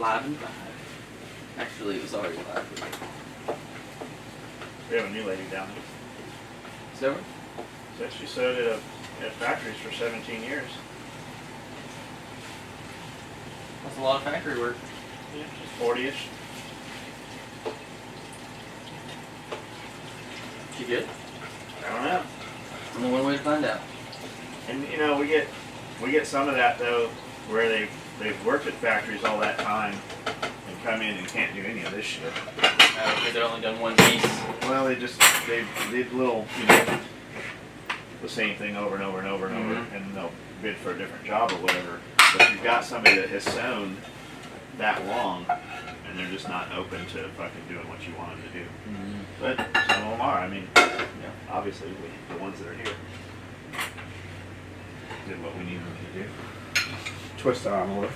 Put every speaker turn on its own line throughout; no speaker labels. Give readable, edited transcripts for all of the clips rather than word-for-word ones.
Live and five. Actually, it was already live.
We have a new lady down there.
So?
Said she sewed at factories for 17 years.
That's a lot of factory work.
Yeah, she's 40-ish.
She good?
I don't know.
Only one way to find out.
And you know, we get some of that though, where they've worked at factories all that time and come in and can't do any of this shit.
Because they've only done one piece.
Well, they did little, you know, the same thing over and over and over and over, and they'll bid for a different job or whatever. But you've got somebody that has sewn that long, and they're just not open to fucking doing what you want them to do. But some of them are. I mean, obviously, the ones that are here did what we needed them to do.
Twist the arm over.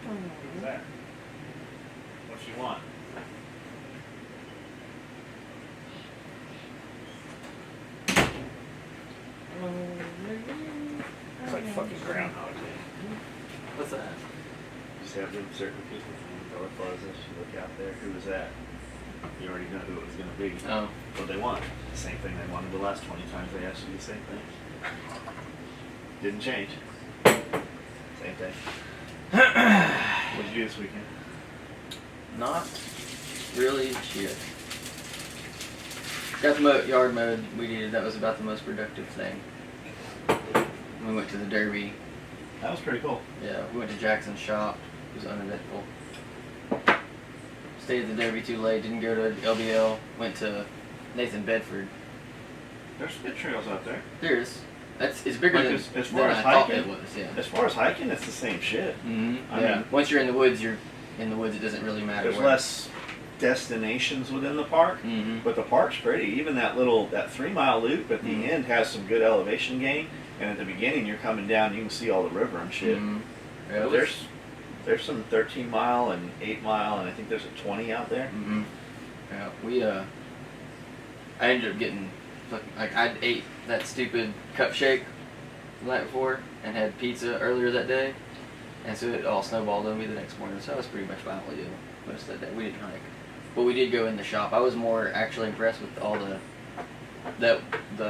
What's that? What you want?
It's like fucking Groundhog Day.
What's that?
Just have them certain people from the door closes. You look out there. Who was that? You already know who it was going to be.
Oh.
What they want. The same thing they wanted the last 20 times they asked you the same thing. Didn't change. Same thing. What did you do this weekend?
Not really shit. Got the yard mowed. We did. That was about the most productive thing. We went to the Derby.
That was pretty cool.
Yeah, we went to Jackson's shop. It was uneventful. Stayed at the Derby too late. Didn't go to LBL. Went to Nathan Bedford.
There's good trails out there.
There is. It's bigger
Like
than,
as far as
I thought
hiking,
it was. Yeah.
As far as hiking, it's the same shit. I mean,
once you're in the woods, you're in the woods. It doesn't really matter.
There's less destinations within the park, but the park's pretty. Even that 3-mile loop at the end has some good elevation gain, and at the beginning you're coming down, you can see all the river and shit.
Yeah,
there's some 13-mile and 8-mile, and I think there's a 20 out there.
Yeah, I ended up getting I ate that stupid cup shake the night before and had pizza earlier that day, and so it all snowballed on me the next morning. So I was pretty much fine with it most of that day. We didn't hike, but we did go in the shop. I was more actually impressed with all the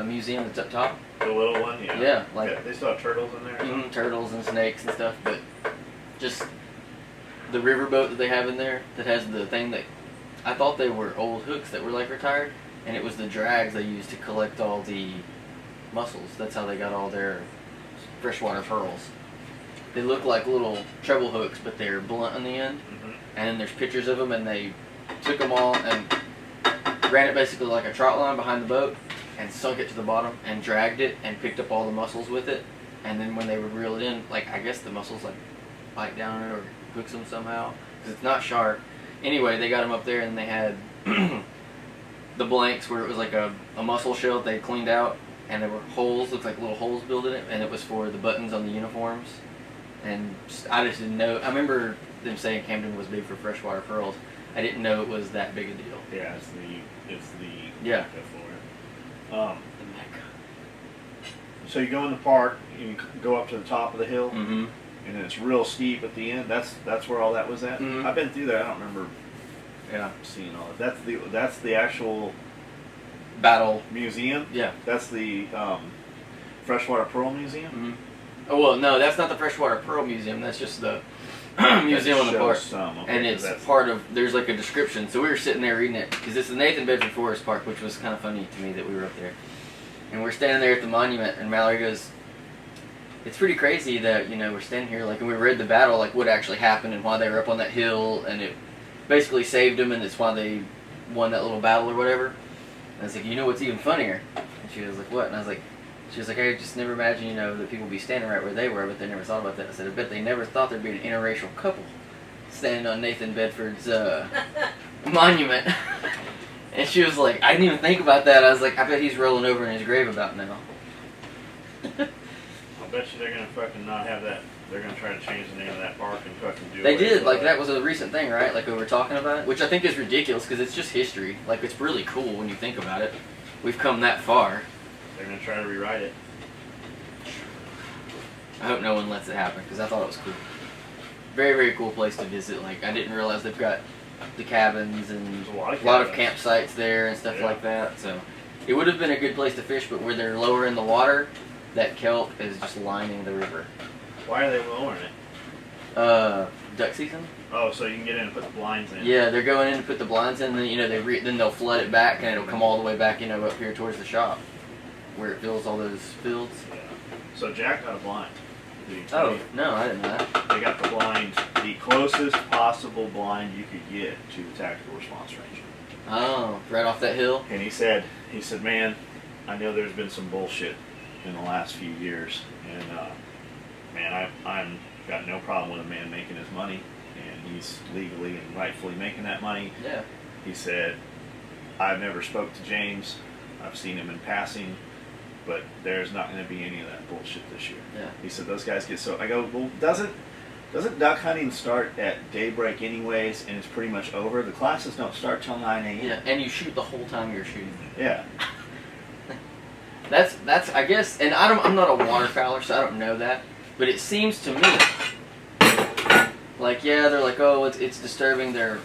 museum that's up top.
The little one, yeah.
Yeah, like
they still have turtles in there.
Turtles and snakes and stuff, but just the riverboat that they have in there that has the thing that I thought they were old hooks that were like retired, and it was the drags they used to collect all the mussels. That's how they got all their freshwater pearls. They look like little treble hooks, but they're blunt on the end. And then there's pictures of them, and they took them all and ran it basically like a trot line behind the boat and sunk it to the bottom and dragged it and picked up all the mussels with it. And then when they would reel it in, I guess the mussels bite down on it or hooks them somehow because it's not sharp. Anyway, they got them up there, and they had the blanks where it was like a mussel shell that they cleaned out, and there were holes, looked like little holes built in it, and it was for the buttons on the uniforms. And I just didn't know. I remember them saying Camden was big for freshwater pearls. I didn't know it was that big a deal.
Yeah, it's the
yeah.
Mecca for it.
The Mecca.
So you go in the park, you go up to the top of the hill,
Mm-hmm.
and then it's real steep at the end. That's where all that was at.
Mhm.
I've been through there. I don't remember seeing all that. That's the actual
Battle
museum.
Yeah.
That's the freshwater pearl museum.
Mm-hmm. Oh well, no, that's not the freshwater pearl museum. That's just the museum on the park. And it's part of. There's like a description. So we were sitting there reading it because it's the Nathan Bedford Forrest Park, which was kind of funny to me that we were up there. And we're standing there at the monument, and Mallory goes, "It's pretty crazy that we're standing here and we read the battle, what actually happened and why they were up on that hill, and it basically saved them, and it's why they won that little battle or whatever." And I was like, what's even funnier? And she was like, "What?" And I was like, she was like, "I just never imagined, that people be standing right where they were, but they never thought about that." I said, "I bet they never thought there'd be an interracial couple standing on Nathan Bedford's monument." And she was like, "I didn't even think about that." I was like, "I bet he's rolling over in his grave about now."
I bet you they're gonna fucking not have that. They're gonna try to change the name of that park and fucking do.
They did, that was a recent thing, right? We were talking about it, which I think is ridiculous because it's just history. It's really cool when you think about it. We've come that far,
They're gonna try to rewrite it.
I hope no one lets it happen because I thought it was cool. Very, very cool place to visit. Like, I didn't realize they've got the cabins and
There's a lot of
campsites there and stuff
Yeah.
like that. So it would have been a good place to fish, but where they're lower in the water, that kelp is just lining the river.
Why are they lowering it?
Duck season?
Oh, so you can get in and put the blinds in.
Yeah, they're going in to put the blinds in, then then they'll flood it back, and it'll come all the way back, up here towards the shop, where it fills all those fields.
Yeah. So Jack got a blind. Did he tell
Oh
you?
no, I didn't know that.
They got the blind, the closest possible blind you could get to the tactical response range.
Oh, right off that hill.
And he said, man, I know there's been some bullshit in the last few years, and man, I'm got no problem with a man making his money, and he's legally and rightfully making that money.
Yeah.
He said, I've never spoke to James. I've seen him in passing, but there's not going to be any of that bullshit this year.
Yeah.
He said those guys get so. I go, well, doesn't duck hunting start at daybreak anyways, and it's pretty much over? The classes don't start till 9 a.m.
Yeah, and you shoot the whole time you're shooting.
Yeah.
That's I guess, and I'm not a waterfowler, so I don't know that, but it seems to me like, yeah, they're like, oh, it's disturbing their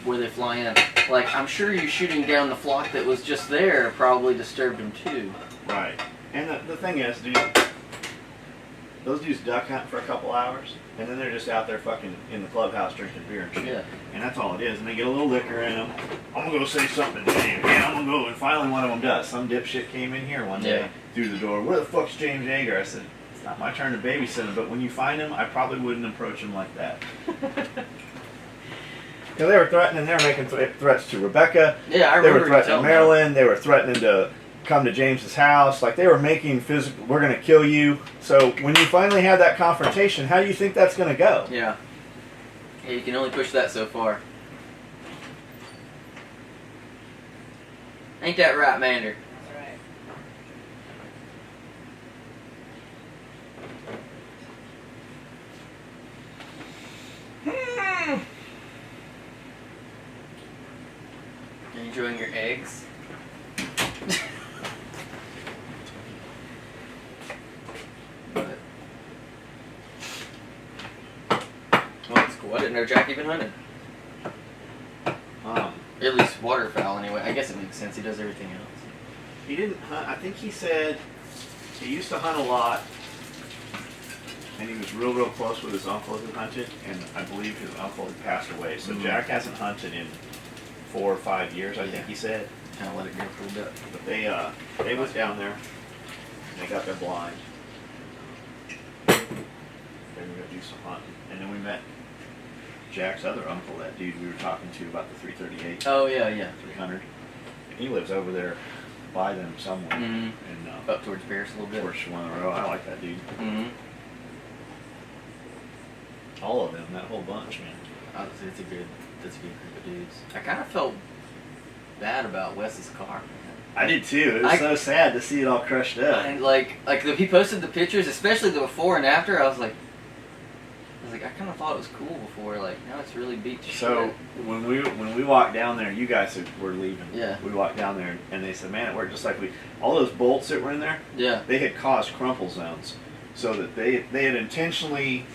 where they fly in. Like, I'm sure you shooting down the flock that was just there probably disturbed them too.
Right. And the thing is, dude, those dudes duck hunt for a couple hours, and then they're just out there fucking in the clubhouse drinking beer and shit.
Yeah.
And that's all it is. And they get a little liquor in them. I'm gonna go say something to James. Yeah, I'm gonna go. And finally, one of them does. Some dipshit came in here one day
Yeah.
through the door. Where the fuck's James Yeager? I said, it's not my turn to babysit him, but when you find him, I probably wouldn't approach him like that. Because they were threatening. They were making threats to Rebecca.
Yeah, I
They
remember
were
you
threatening
telling me.
Marilyn. They were threatening to come to James's house. Like, they were making physical, we're going to kill you. So when you finally have that confrontation, how do you think that's going to go?
Yeah. Yeah, you can only push that so far. Ain't that right, Mander?
That's right.
You enjoying your eggs? But, well, that's cool. I didn't know Jack even hunted. At least waterfowl, anyway. I guess it makes sense. He does everything else.
He didn't hunt. I think he said he used to hunt a lot, and he was real close with his uncle who hunted, and I believe his uncle had passed away. So Jack hasn't hunted in 4 or 5 years, I think he said.
Kind of let it go for a bit.
But they went down there, and they got their blind. They're gonna go do some hunting, and then we met Jack's other uncle, that dude we were talking to about the 338.
Oh, yeah, yeah.
300. He lives over there by them somewhere.
Mm-hmm.
And
Up towards Paris a little bit.
Forrest one in a row. I like that dude.
Mm-hmm.
All of them, that whole bunch, man.
Honestly, that's a good group of dudes. I kind of felt bad about Wes's car, man.
I did too. It was so sad to see it all crushed up.
And he posted the pictures, especially the before and after. I was like, I kind of thought it was cool before. Like, now it's really beat to
So
shit.
when we walked down there, you guys were leaving.
Yeah.
We walked down there, and they said, "Man, it worked just like all those bolts that were in there.
Yeah.
They had caused crumple zones, so that they had intentionally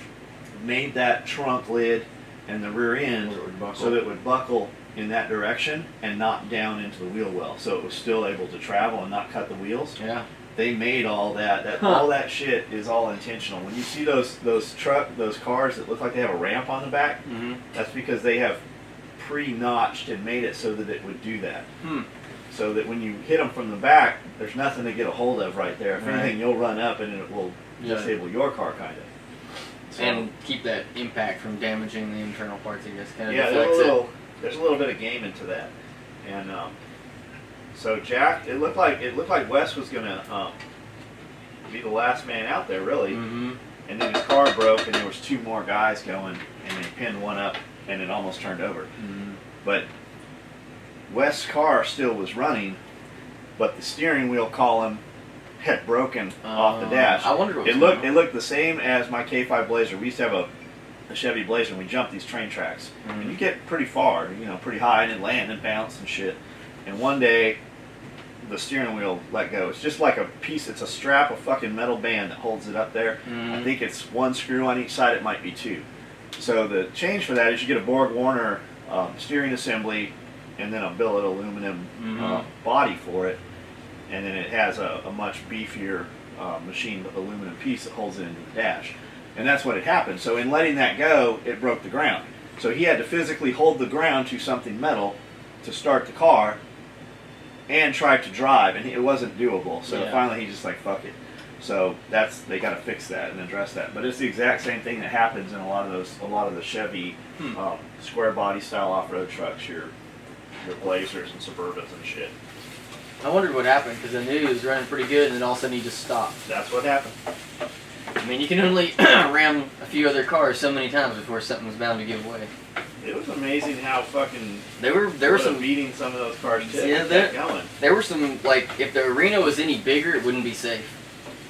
made that trunk lid and the rear end so that it would buckle in that direction and not down into the wheel well, so it was still able to travel and not cut the wheels.
Yeah.
They made all that. All that shit is all intentional. When you see those cars that look like they have a ramp on the back, that's because they have pre-notched and made it so that it would do that. So that when you hit them from the back, there's nothing to get a hold of right there. If anything, you'll run up and it will disable your car, kind of. So,
And keep that impact from damaging the internal parts, I guess. Kind of
yeah,
deflects
there's a little bit of game into that. And so Jack, it looked like Wes was gonna be the last man out there, really.
Mm-hmm.
And then his car broke, and there was 2 more guys going, and they pinned one up, and it almost turned over.
Mm-hmm.
But Wes' car still was running, but the steering wheel column had broken off the dash.
I wondered what was
it
going on.
looked the same as my K5 Blazer. We used to have a Chevy Blazer, and we jumped these train tracks.
Mm-hmm.
And you get pretty far, pretty high, and then land and bounce and shit. And one day, the steering wheel let go. It's just like a piece. It's a strap of fucking metal band that holds it up there. I think it's one screw on each side. It might be two. So the change for that is you get a Borg Warner steering assembly, and then a billet aluminum body for it, and then it has a much beefier machined aluminum piece that holds it into the dash. And that's what had happened. So in letting that go, it broke the ground. So he had to physically hold the ground to something metal to start the car and try to drive, and it wasn't doable. So finally he just like, fuck it. So they got to fix that and address that. But it's the exact same thing that happens in a lot of the Chevy square body style off-road trucks, your Blazers and Suburbans and shit.
I wondered what happened because I knew he was running pretty good, and then all of a sudden he just stopped.
That's what happened.
I mean, you can only ram a few other cars so many times before something was bound to give way.
It was amazing how fucking
there were some
beating some of those cars too.
Yeah, there were some, like, if the arena was any bigger, it wouldn't be safe.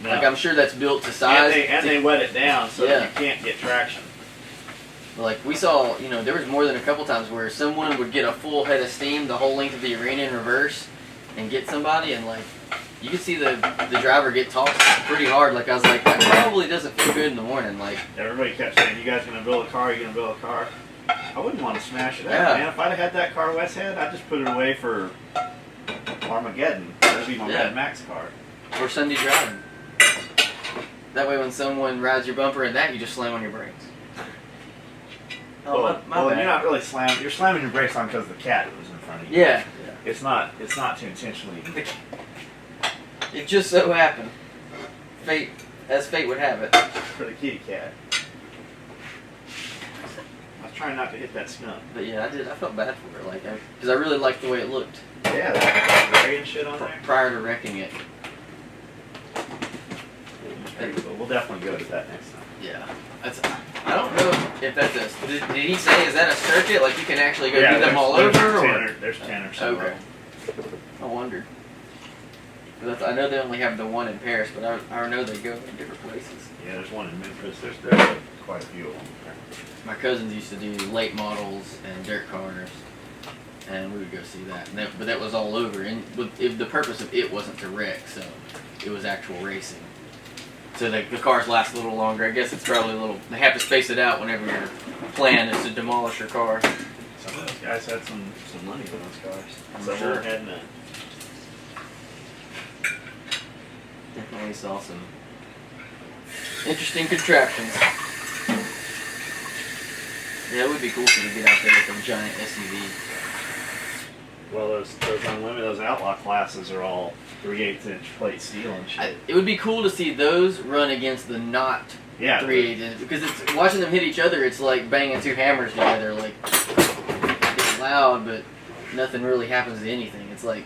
No. Like, I'm sure that's built to size.
And they wet it down so that you can't get traction.
Like, we saw, there was more than a couple times where someone would get a full head of steam the whole length of the arena in reverse and get somebody, and, like, you could see the driver get tossed pretty hard. Like, I was like, that probably doesn't feel good in the morning. Like,
everybody kept saying, you guys gonna build a car? You gonna build a car? I wouldn't want to smash it out, man. If I'd have had that car West Head, I'd just put it away for Armageddon. That'd be my Mad Max car.
Or Sunday driving. That way when someone rides your bumper in that, you just slam on your brakes.
Oh, well, you're not really slamming. You're slamming your brakes on because the cat was in front of you.
Yeah.
It's not to intentionally.
It just so happened. Fate, as fate would have it.
For the kitty cat. I was trying not to hit that skunk.
But yeah, I did. I felt bad for her, like, because I really liked the way it looked.
Yeah, that gray and shit on there.
Prior to wrecking it.
We'll definitely go to that next time.
Yeah. I don't know if that's a. Did he say, is that a circuit? Like, you can actually go do them all over?
There's 10 or so.
Okay. I wondered. I know they only have the one in Paris, but I know they go in different places.
Yeah, there's one in Memphis. There's quite a few of them.
My cousins used to do late models and dirt cars, and we would go see that. But that was all over, and the purpose of it wasn't to wreck, so it was actual racing. So the cars last a little longer. I guess it's probably a little. They have to space it out whenever your plan is to demolish your car.
Some of those guys had some money in those cars.
I'm sure.
Had none.
Definitely saw some interesting contraptions. Yeah, it would be cool to get out there with a giant SUV.
Well, those unlimited, those outlaw classes are all 3/8" plate steel and shit.
It would be cool to see those run against the not 3/8", because it's watching them hit each other. It's like banging two hammers together. Like, it's loud, but nothing really happens to anything. It's like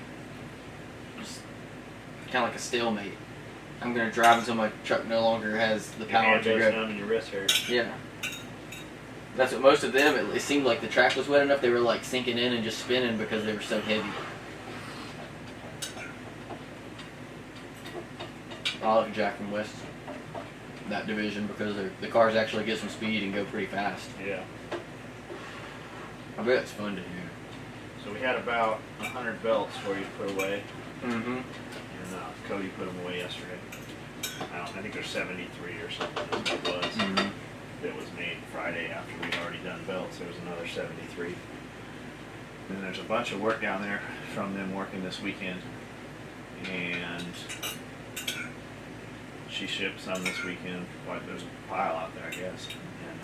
just kind of like a stalemate. I'm gonna drive until my truck no longer has the power to go.
And your wrist hurts.
Yeah. That's what most of them, it seemed like the track was wet enough, they were like sinking in and just spinning because they were so heavy. I like Jack from West, that division, because the cars actually get some speed and go pretty fast.
Yeah.
I bet it's fun to do.
So we had about 100 belts where you put away.
Mm-hmm.
And Cody put them away yesterday. I think there's 73 or something is what it was.
Mm-hmm.
That was made Friday after we'd already done belts. There was another 73. And there's a bunch of work down there from them working this weekend. And she shipped some this weekend. Like, there's a pile out there, I guess. And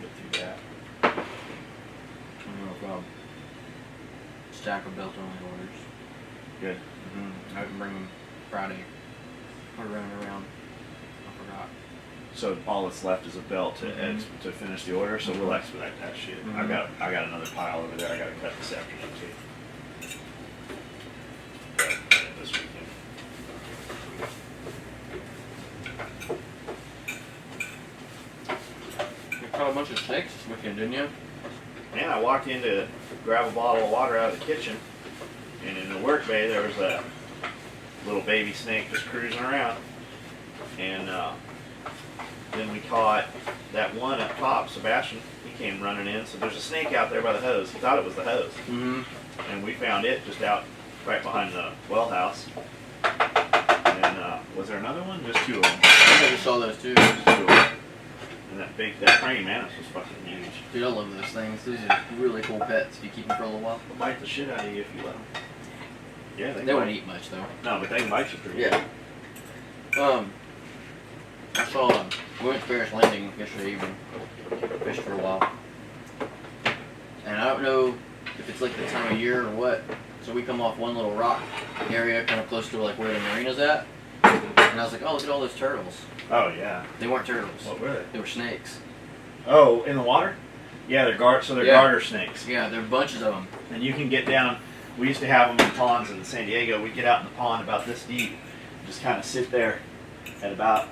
get through that.
I don't know if I'll stack of belt only orders.
Good.
Mm-hmm. I can bring them Friday. We're running around. I forgot.
So all that's left is a belt to finish the order. So we'll expedite that shit.
Mm-hmm.
I got another pile over there. I got to cut this afternoon too. This weekend.
You caught a bunch of snakes this weekend, didn't you?
Man, I walked in to grab a bottle of water out of the kitchen, and in the work bay there was a little baby snake just cruising around. And then we caught that one up top, Sebastian. He came running in. So there's a snake out there by the hose. He thought it was the hose.
Mm-hmm.
And we found it just out right behind the well house. And then, was there another one? Just 2 of them.
I just saw those too.
Just 2 of them. And that praying mantis was fucking huge.
Dude, I love those things. Those are really cool pets if you keep them for a little while.
They'll bite the shit out of you if you let them. Yeah,
They won't eat much though.
No, but they can bite you pretty
Yeah. I saw, we went to Ferris Landing yesterday evening, fished for a while. And I don't know if it's like the time of year or what, so we come off one little rock area kind of close to like where the marina's at. And I was like, oh, look at all those turtles.
Oh, yeah.
They weren't turtles.
What were they?
They were snakes.
Oh, in the water? Yeah, they're they're
Yeah.
garter snakes.
Yeah, there are bunches of them.
And you can get down. We used to have them in ponds in San Diego. We'd get out in the pond about this deep, just kind of sit there at about,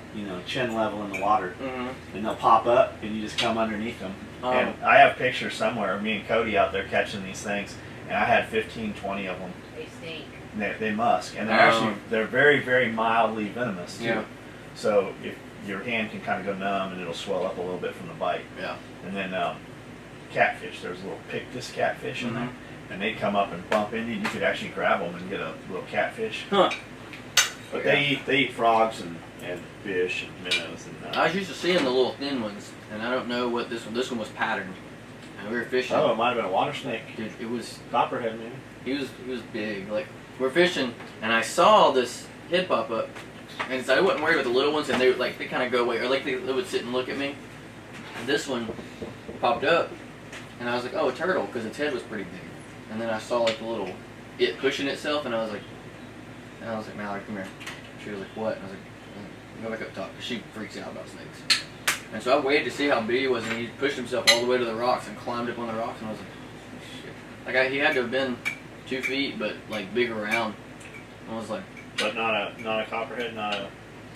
chin level in the water.
Mm-hmm.
And they'll pop up, and you just come underneath them. And I have pictures somewhere of me and Cody out there catching these things, and I had 15, 20 of them.
They stink.
And they musk, and they're very, very mildly venomous too.
Yeah.
So if your hand can kind of go numb, and it'll swell up a little bit from the bite.
Yeah.
And then catfish. There's a little pictus catfish in there, and they'd come up and bump into you. You could actually grab them and get a little catfish.
Huh.
But they eat frogs and fish and minnows and.
I was used to seeing the little thin ones, and I don't know what this one was patterned. And we were fishing.
Oh, it might have been a water snake.
Dude, it was
Copperhead, maybe.
he was big. Like we're fishing, and I saw this head pop up, and so I wasn't worried with the little ones, and they kind of go away, or like they would sit and look at me. And this one popped up, and I was like, oh, a turtle, because its head was pretty big. And then I saw like the little it pushing itself, and I was like, Mallory, come here. She was like, what? And I was like, go back up top, 'cause she freaks out about snakes. And so I waited to see how big he was, and he pushed himself all the way to the rocks and climbed up on the rocks, and I was like, shit. Like he had to have been 2 feet, but like big around. I was like,
But not a copperhead, not a.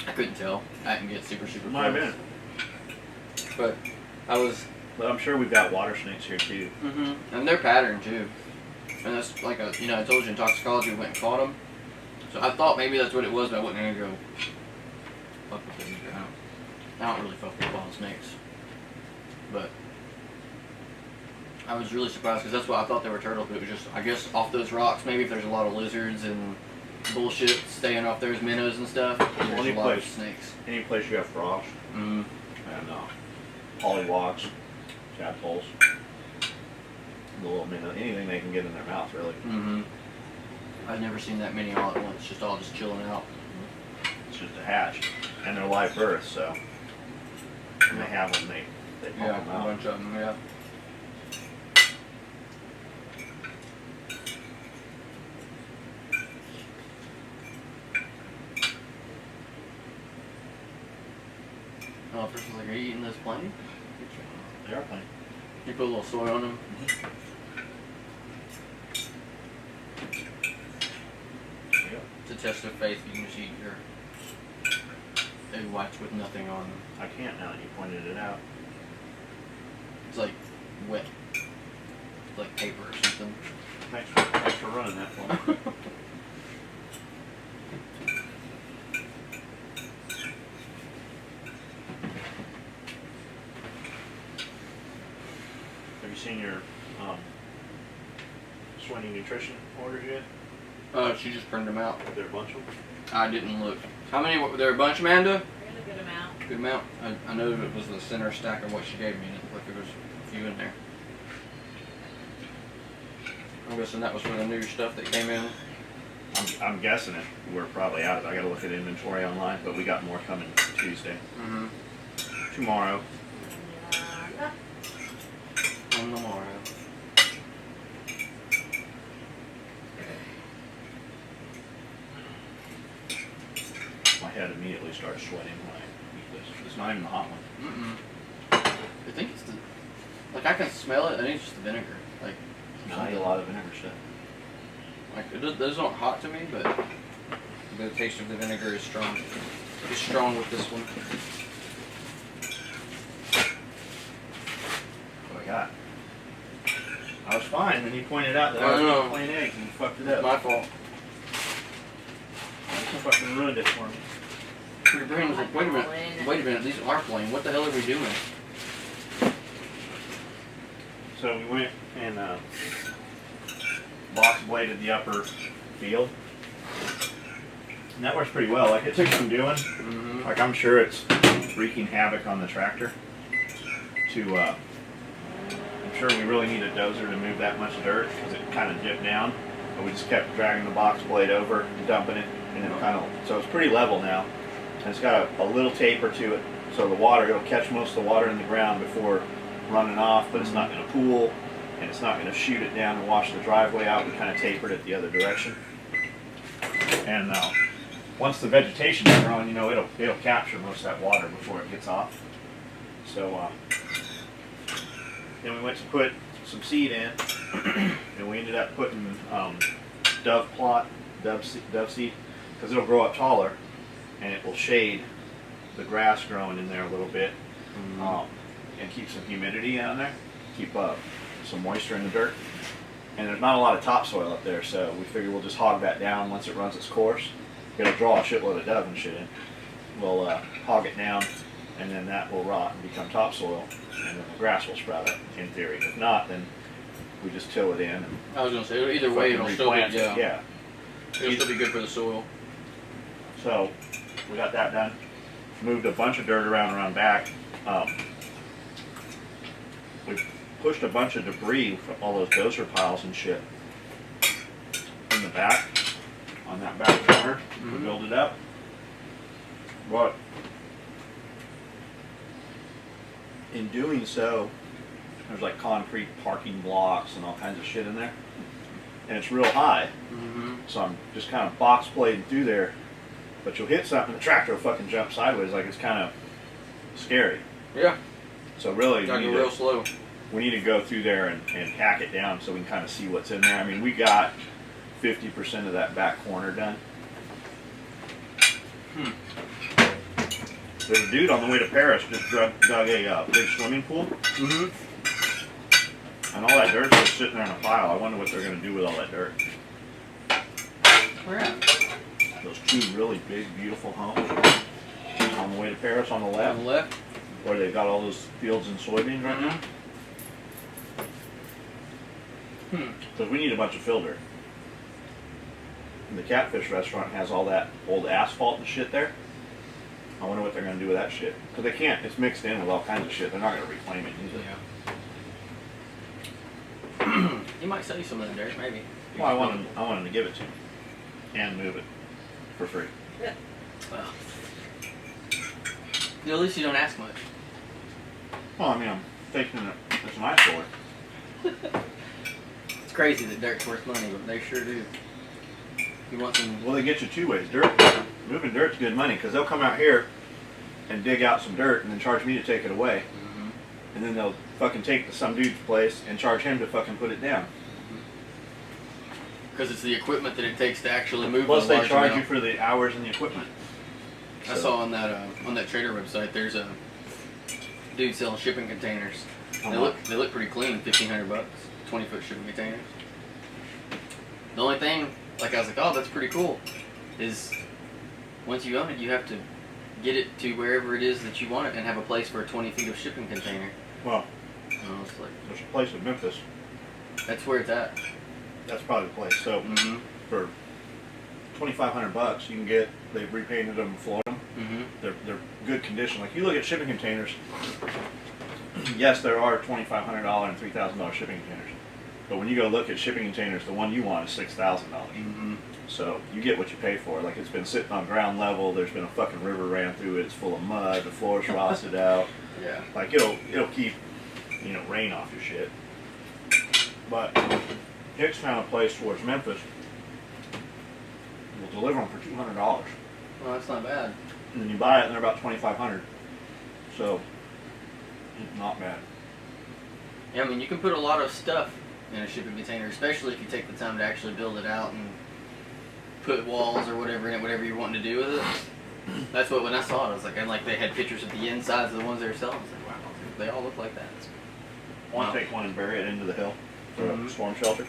I couldn't tell. I didn't get super close.
Might have been.
But I was.
But I'm sure we've got water snakes here too.
Mm-hmm. And they're patterned too. And that's like I told you in toxicology we went and caught them. So I thought maybe that's what it was, but I wasn't gonna go fuck with them. I don't really fuck with wild snakes. But I was really surprised because that's what I thought they were turtles, but it was just, I guess, off those rocks, maybe if there's a lot of lizards and bullshit staying off those minnows and stuff, there's a lot of snakes.
Any place you have frogs
Mm-hmm.
and pollywogs, tadpoles, little minnow, anything they can get in their mouth, really.
Mm-hmm. I've never seen that many all at once, just all just chilling out.
It's just a hatch, and they're live births, so when they have them, they pump them
A
out.
bunch of them, yeah. Oh, first was like, are you eating this plain?
They are plain.
You put a little soy on them.
Yep.
To test their faith, you can just eat your egg whites with nothing on them.
I can't now that you pointed it out.
It's like wet. It's like paper or something.
Thanks for running that for me. Have you seen your Swinney nutrition orders yet?
She just printed them out.
Are there a bunch of them?
I didn't look. How many were there? A bunch, Amanda?
There's a good amount.
Good amount. I know it was the center stack of what she gave me, and it looked like there was a few in there. I'm guessing that was for the new stuff that came in.
I'm guessing it. We're probably out of it. I gotta look at inventory online, but we got more coming Tuesday.
Mm-hmm.
Tomorrow.
On the morrow.
My head immediately starts sweating when I eat this. It's not even the hot one.
Mm-mm. I think it's the... Like, I can smell it. I think it's just the vinegar. Like,
I eat a lot of vinegar stuff.
like those aren't hot to me, but the taste of the vinegar is strong. It's strong with this one.
What I got? I was fine, then you pointed out that
I
I was
know.
eating plain eggs and you fucked it
It's
up.
my fault.
You fucking ruined it for me.
Your brain was like, wait a minute, these are plain. What the hell are we doing?
So we went and box bladed the upper field. And that works pretty well. Like it took some doing.
Mm-hmm.
Like I'm sure it's wreaking havoc on the tractor. I'm sure we really need a dozer to move that much dirt because it kind of dipped down. But we just kept dragging the box blade over, dumping it, and it kind of, so it's pretty level now. And it's got a little taper to it, so the water, it'll catch most of the water in the ground before running off, but it's not going to pool, and it's not going to shoot it down and wash the driveway out. We kind of tapered it the other direction. And once the vegetation is growing, you know, it'll capture most of that water before it gets off. So then we went to put some seed in, and we ended up putting dove seed, because it'll grow up taller, and it will shade the grass growing in there a little bit, and keep some humidity down there, keep some moisture in the dirt. And there's not a lot of topsoil up there, so we figure we'll just hog that down once it runs its course. It'll draw a shitload of dove and shit in. We'll hog it down, and then that will rot and become topsoil, and then the grass will sprout up, in theory. If not, then we just till it in. And
I was gonna say either way, it'll still be
yeah.
It'll still be good for the soil.
So we got that done. Moved a bunch of dirt around back. We pushed a bunch of debris from all those dozer piles and shit in the back, on that back corner. We build it up. But in doing so, there's like concrete parking blocks and all kinds of shit in there. And it's real high. So I'm just kind of box blading through there. But you'll hit something, the tractor will fucking jump sideways, like it's kind of scary.
Yeah.
So really,
Gotta go real slow.
We need to go through there and hack it down so we can kind of see what's in there. I mean, we got 50% of that back corner done. There's a dude on the way to Paris just dug a big swimming pool. And all that dirt's just sitting there in a pile. I wonder what they're going to do with all that dirt.
Where at?
Those two really big, beautiful homes on the way to Paris on the left.
On the left?
Where they've got all those fields and soybeans right now. Because we need a bunch of fill dirt. And the Catfish restaurant has all that old asphalt and shit there. I wonder what they're going to do with that shit. Because they can't. It's mixed in with all kinds of shit. They're not going to reclaim it usually.
Yeah. He might sell you some of that dirt, maybe.
Well, I want him to give it to me. And move it. For free.
Yeah. Well. At least you don't ask much.
Well, I mean, I'm taking it. It's an eyesore.
It's crazy that dirt's worth money, but they sure do. You want some...
Well, they get you two ways. Moving dirt's good money, because they'll come out here and dig out some dirt and then charge me to take it away. And then they'll fucking take it to some dude's place and charge him to fucking put it down.
Because it's the equipment that it takes to actually move.
Plus they charge
amount.
you for the hours and the equipment.
I saw on that trader website, there's a dude selling shipping containers. They look pretty clean, $1,500, 20-foot shipping containers. The only thing, like I was like, oh, that's pretty cool, is once you own it, you have to get it to wherever it is that you want it and have a place for a 20 feet of shipping container.
Well,
it's like,
there's a place in Memphis.
that's where it's at.
That's probably the place. So for $2,500, you can get. They've repainted them, floored them. They're good condition. Like you look at shipping containers. Yes, there are $2,500 and $3,000 shipping containers. But when you go look at shipping containers, the one you want is $6,000. So you get what you pay for. Like it's been sitting on ground level. There's been a fucking river ran through it. It's full of mud. The floor's rusted out.
Yeah.
Like it'll keep rain off your shit. But Hicks found a place towards Memphis. We'll deliver them for $200.
Well, that's not bad.
And then you buy it, and they're about $2,500. So not bad.
Yeah, I mean, you can put a lot of stuff in a shipping container, especially if you take the time to actually build it out and put walls or whatever in it, whatever you're wanting to do with it. That's what, when I saw it, I was like, and like they had pictures of the insides of the ones they were selling. I was like, wow, they all look like that.
I want to take one and bury it into the hill for a storm shelter.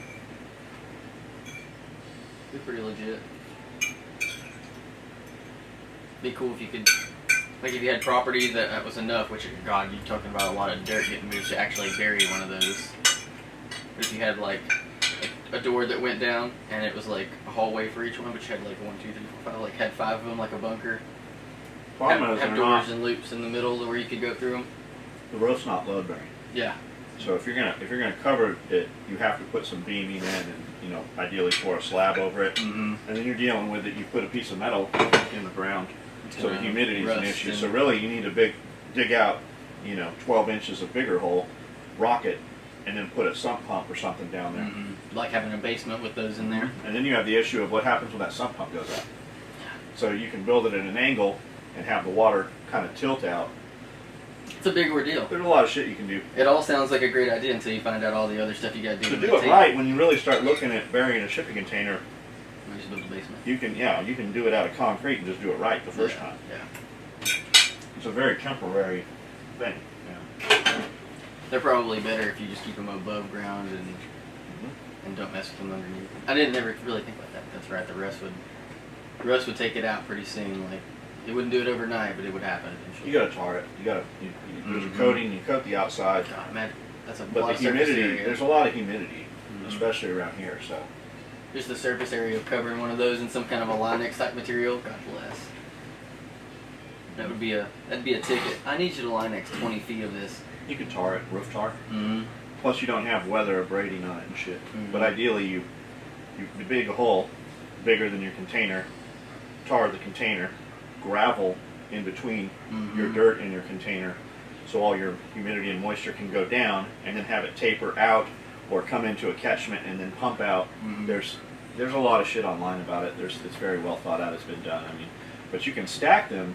They're pretty legit. be cool if you could, like if you had property that was enough, which, God, you're talking about a lot of dirt getting moved to actually bury one of those. But if you had like a door that went down and it was like a hallway for each one, but you had like 1, 2, 3, 4, 5, like had 5 of them like a bunker. Have doors and loops in the middle where you could go through them.
The roof's not load bearing.
Yeah.
So if you're gonna cover it, you have to put some beaming in, and ideally pour a slab over it.
Mm-hmm.
And then you're dealing with it. You put a piece of metal in the ground, so the humidity is an issue.
And
So really, you need to dig out, 12 inches of bigger hole, rock it, and then put a sump pump or something down there.
Mm-hmm. Like having a basement with those in there.
And then you have the issue of what happens when that sump pump goes out. So you can build it at an angle and have the water kind of tilt out.
It's a big ordeal.
There's a lot of shit you can do.
It all sounds like a great idea until you find out all the other stuff you got to do.
To do it right, when you really start looking at burying a shipping container,
We just build a basement.
you can do it out of concrete and just do it right the first time.
Yeah.
It's a very temporary thing. Yeah.
They're probably better if you just keep them above ground and don't mess with them underneath. I didn't never really think about that. That's right. The rust would take it out pretty soon. Like it wouldn't do it overnight, but it would happen eventually.
You gotta tar it. There's a coating. You coat the outside.
God, man, that's a
But
lot
the
of surface
humidity,
area.
there's a lot of humidity, especially around here. So
Just the surface area of covering one of those in some kind of a Linex type material. God bless. That'd be a ticket. I need you to Linex 20 feet of this.
you could tar it, roof tar.
Mm-hmm.
Plus, you don't have weather or braiding on it and shit.
Mhm.
But ideally, you dig a hole bigger than your container, tar the container, gravel in between your dirt and your container, so all your humidity and moisture can go down, and then have it taper out or come into a catchment and then pump out.
Mhm.
There's a lot of shit online about it. It's very well thought out. It's been done. I mean, but you can stack them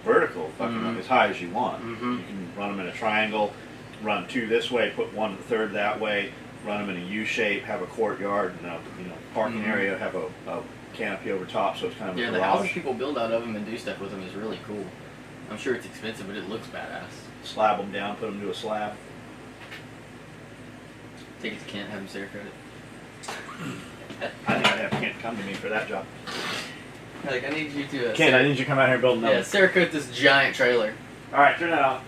vertical, fucking as high as you want.
Mhm.
You can run them in a triangle, run 2 this way, put 1/3 that way, run them in a U shape, have a courtyard and a parking area, have a canopy over top, so it's kind of
Yeah,
a
the houses
garage.
people build out of them and do stuff with them is really cool. I'm sure it's expensive, but it looks badass.
Slab them down, put them to a slab.
Take it to Kent, have him Cerakote it.
I think I'd have Kent come to me for that job.
Like, I need you to.
Kent, I need you to come out here and build another.
Yeah, Cerakote this giant trailer.
All right, turn that off.